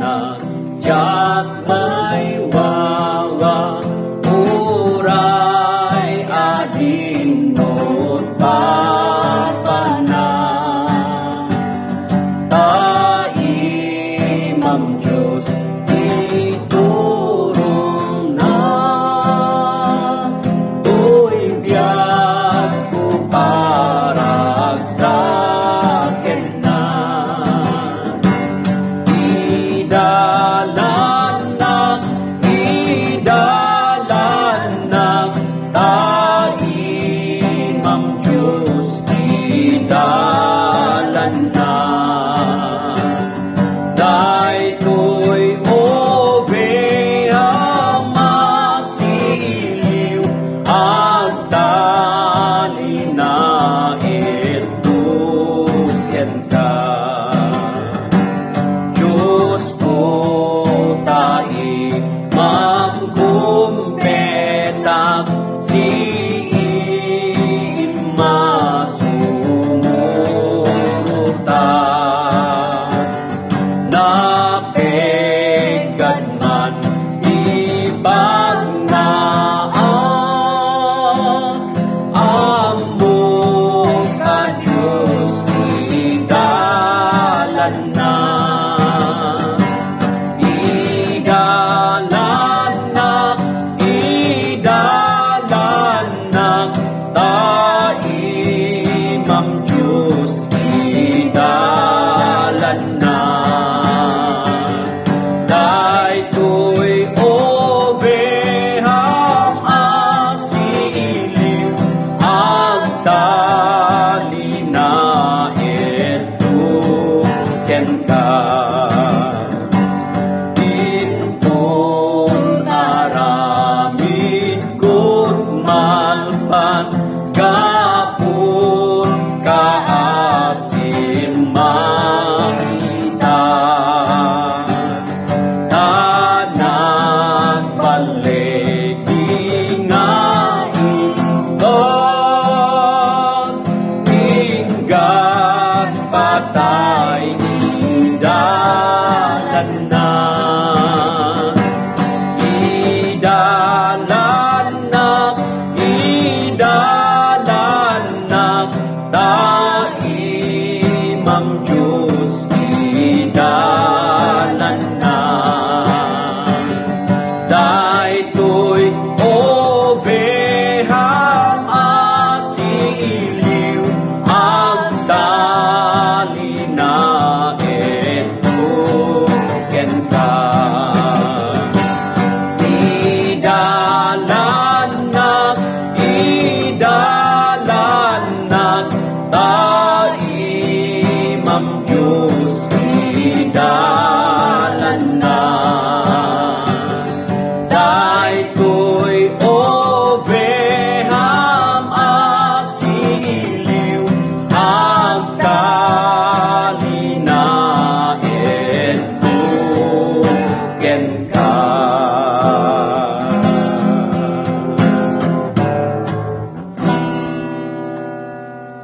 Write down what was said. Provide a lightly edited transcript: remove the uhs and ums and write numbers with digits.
nagdiyak may wawa, uray adinot papana. Taimam Diyos iturong na, tuy biyag ko parag sa akin na. Idalanak, taimam Diyos idalanak. Daytoy oveha masiliw, agdali na ituyan ka. Diyos ko taimam kumpetak, si napegad man ibag na amok ka Diyos igalan na. Idalanak, taimam Diyos igalan na. Daytoy ovehang asiliw, agdali na ituyan ka. Inton aramid ko't malpas, gapon kaasim makita. Tanak balegi nga indon, inggat patay idalan na. Idalanak, taimam Diyos idalan na. Daytoy ovehang asiliw, agdali na ituyan ka. Idalanak, taimam Diyos idalan.